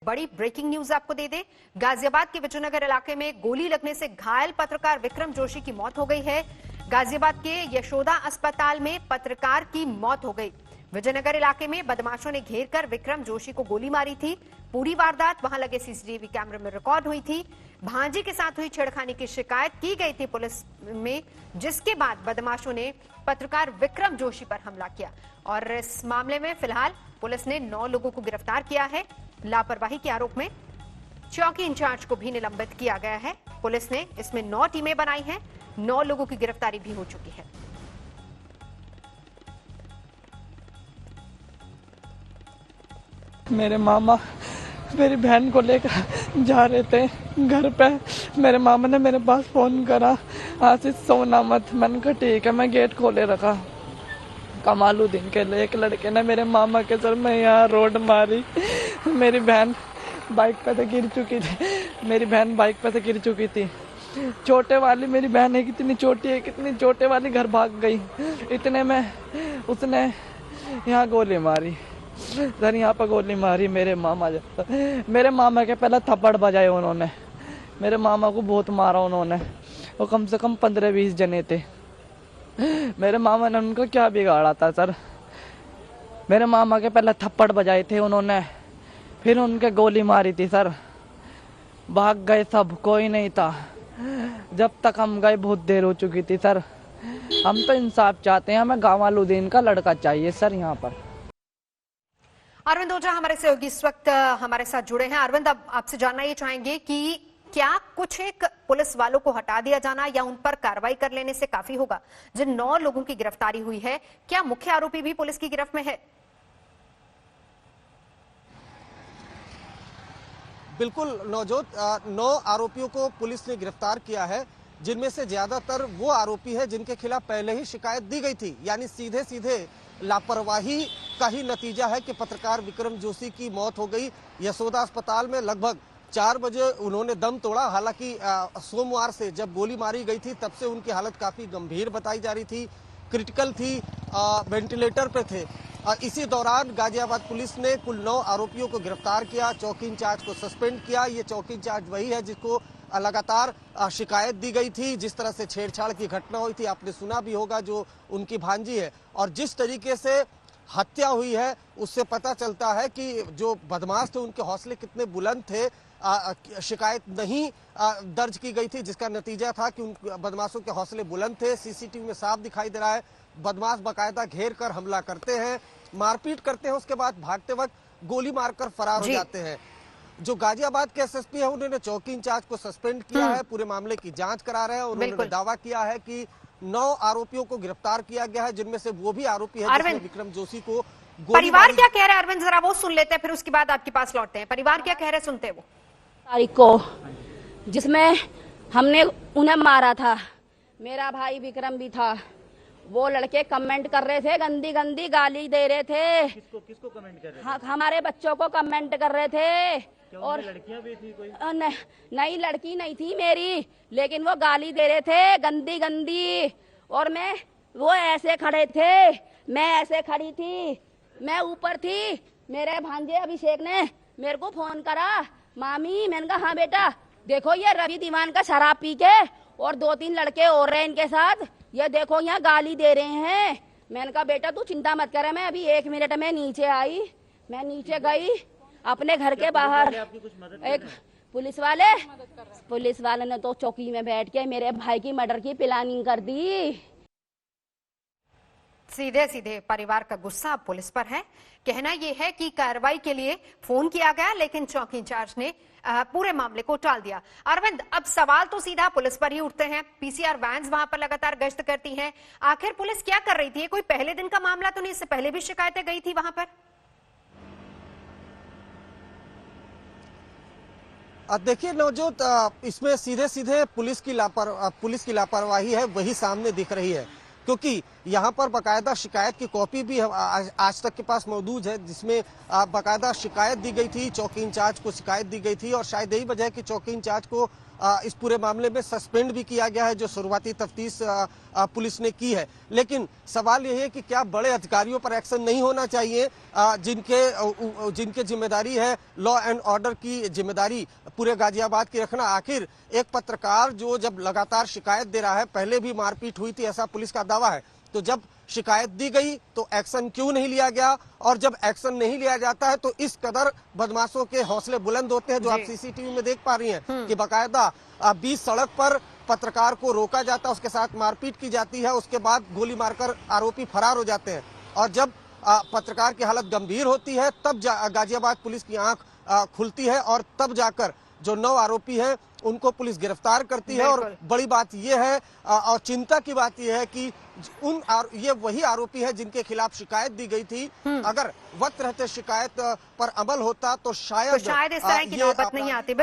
बड़ी breaking news आपको दे दे। गाजियाबाद के विजयनगर इलाके में गोली लगने से घायल पत्रकार विक्रम जोशी की मौत हो गई है। गाजियाबाद के यशोदा अस्पताल में पत्रकार की मौत हो गई। विजयनगर इलाके में बदमाशों ने घेर कर विक्रम जोशी को गोली मारी थी। पूरी वारदात वहां लगे सीसीटीवी कैमरे में रिकॉर्ड हुई थी। भांजी के साथ हुई छेड़खानी की शिकायत की गई थी पुलिस में, जिसके बाद बदमाशों ने पत्रकार विक्रम जोशी पर हमला किया और इस मामले में फिलहाल पुलिस ने 9 लोगों को गिरफ्तार किया है। लापरवाही के आरोप में चौकी इंचार्ज को भी निलंबित किया गया है। पुलिस ने इसमें 9 टीमें बनाई हैं। 9 लोगों की गिरफ्तारी भी हो चुकी है। मेरे मामा मेरी बहन को लेकर जा रहे थे घर पे। मेरे मामा ने मेरे पास फोन करा, आशीष सोना मत। मैंने कहा ठीक है, मैं गेट खोले रखा। कमालुद्दीन के लिए एक लड़के ने मेरे मामा के सर में यहाँ रोड मारी। मेरी बहन बाइक पे से गिर चुकी थी। मेरी बहन बाइक पे से गिर चुकी थी। छोटे वाली मेरी बहन है, कितनी छोटी है, कितनी छोटे वाली घर भाग गई। इतने में उसने यहाँ गोली मारी सर, यहाँ पर गोली मारी मेरे मामा। मेरे मामा के पहले थप्पड़ बजाए उन्होंने। मेरे मामा को बहुत मारा उन्होंने। वो कम से कम 15-20 जने थे। मेरे मामा ने उनको क्या बिगाड़ा था सर? मेरे मामा के पहले थप्पड़ बजाए थे उन्होंने, फिर उनके गोली मारी थी सर। भाग गए सब, कोई नहीं था। जब तक हम गए बहुत देर हो चुकी थी सर। हम तो इंसाफ चाहते हैं, हमें कमालुद्दीन का लड़का चाहिए सर यहाँ पर। अरविंद ओझा हमारे सहयोगी इस वक्त हमारे साथ जुड़े हैं। अरविंद, अब आपसे जानना ये चाहेंगे कि क्या कुछ एक पुलिस वालों को हटा दिया जाना या उन पर कार्रवाई कर लेने से काफी होगा? जिन 9 लोगों की गिरफ्तारी हुई है, क्या मुख्य आरोपी भी पुलिस की गिरफ्त में है? बिल्कुल नवजोत, 9 आरोपियों को पुलिस ने गिरफ्तार किया है, जिनमें से ज्यादातर वो आरोपी है जिनके खिलाफ पहले ही शिकायत दी गई थी। यानी सीधे सीधे लापरवाही का ही नतीजा है कि पत्रकार विक्रम जोशी की मौत हो गई। यशोदा अस्पताल में लगभग 4 बजे उन्होंने दम तोड़ा। हालांकि सोमवार से जब गोली मारी गई थी तब से उनकी हालत काफी गंभीर बताई जा रही थी, क्रिटिकल थी, वेंटिलेटर पे थे। इसी दौरान गाजियाबाद पुलिस ने कुल 9 आरोपियों को गिरफ्तार किया, चौकी इंचार्ज को सस्पेंड किया। ये चौकी इंचार्ज वही है जिसको लगातार शिकायत दी गई थी, जिस तरह से छेड़छाड़ की घटना हुई थी आपने सुना भी होगा, जो उनकी भांजी है। और जिस तरीके से हत्या हुई है उससे पता चलता है कि जो बदमाश थे उनके हौसले कितने बुलंद थे। शिकायत नहीं दर्ज की गई थी, जिसका नतीजा था कि उन बदमाशों के हौसले बुलंद थे। सीसीटीवी में साफ दिखाई दे रहा है, बदमाश बाकायदा घेर कर हमला करते हैं, मारपीट करते हैं, उसके बाद भागते वक्त गोली मारकर फरार हो जाते हैं। जो गाजियाबाद के एसएसपी है उन्होंने चौकी इंचार्ज को सस्पेंड किया है, पूरे मामले की जांच करा रहे हैं। उन्होंने दावा किया है कि 9 आरोपियों को गिरफ्तार किया गया है, जिनमें से वो भी आरोपी है जिसने विक्रम जोशी को परिवार क्या कह रहा है अरविंद, जरा वो सुन लेते हैं, फिर उसके बाद आपके पास लौटते हैं। परिवार क्या कह रहे हैं, सुनते हैं वो। तारीख को जिसमें हमने उन्हें मारा था, मेरा भाई विक्रम भी था। वो लड़के कमेंट कर रहे थे, गंदी गंदी गाली दे रहे थे। किसको कमेंट कर रहे थे? हाँ, हमारे बच्चों को कमेंट कर रहे थे। और लड़कियां भी थी कोई? नहीं, लड़की नहीं थी मेरी, लेकिन वो गाली दे रहे थे गंदी गंदी। और वो ऐसे खड़े थे, मैं ऐसे खड़ी थी, मैं ऊपर थी। मेरे भांजे अभिषेक ने मेरे को फोन करा, मामी। मैंने कहा हाँ बेटा, देखो ये रवि दीवान का शराब पी के और 2-3 लड़के और रहे इनके साथ, ये देखो यहाँ गाली दे रहे हैं। मैंने कहा बेटा तू चिंता मत करे, मैं अभी 1 मिनट में नीचे आई। मैं नीचे गई अपने घर के बाहर। एक पुलिस वाले ने तो चौकी में बैठ के मेरे भाई की मर्डर की प्लानिंग कर दी। सीधे सीधे परिवार का गुस्सा पुलिस पर है। कहना यह है कि कार्रवाई के लिए फोन किया गया, लेकिन चौकी इंचार्ज ने पूरे मामले को टाल दिया। अरविंद, अब सवाल तो सीधा पुलिस पर ही उठते हैं। पीसीआर वैन्स वहां पर लगातार गश्त करती हैं। आखिर पुलिस क्या कर रही थी? कोई पहले दिन का मामला तो नहीं, इससे पहले भी शिकायतें गई थी वहां पर? देखिए नवजोत, इसमें सीधे सीधे पुलिस की लापरवाही है, वही सामने दिख रही है। क्योंकि यहाँ पर बाकायदा शिकायत की कॉपी भी आज तक के पास मौजूद है, जिसमें बाकायदा शिकायत दी गई थी, चौकी इंचार्ज को शिकायत दी गई थी। और शायद यही वजह है कि चौकी इंचार्ज को इस पूरे मामले में सस्पेंड भी किया गया है, जो शुरुआती तफ्तीश पुलिस ने की है। लेकिन सवाल यह है कि क्या बड़े अधिकारियों पर एक्शन नहीं होना चाहिए, जिनके जिम्मेदारी है लॉ एंड ऑर्डर की जिम्मेदारी पूरे गाजियाबाद की रखना। आखिर एक पत्रकार जो जब लगातार शिकायत दे रहा है, पहले भी मारपीट हुई थी ऐसा पुलिस का दावा है, तो जब शिकायत दी गई तो एक्शन क्यों नहीं लिया गया? और जब एक्शन नहीं लिया जाता है तो इस कदर बदमाशों के हौसले बुलंद होते हैं, जो आप सीसीटीवी में देख पा रही हैं कि बाकायदा 20 सड़क पर पत्रकार को रोका जाता है, उसके साथ मारपीट की जाती है, उसके बाद गोली मारकर आरोपी फरार हो जाते हैं। और जब पत्रकार की हालत गंभीर होती है तब गाजियाबाद पुलिस की आंख खुलती है और तब जाकर जो 9 आरोपी हैं उनको पुलिस गिरफ्तार करती है। और बड़ी बात यह है और चिंता की बात यह है कि ये वही आरोपी है जिनके खिलाफ शिकायत दी गई थी। अगर वक्त रहते शिकायत पर अमल होता तो शायद इस तरह की नौबत नहीं आती।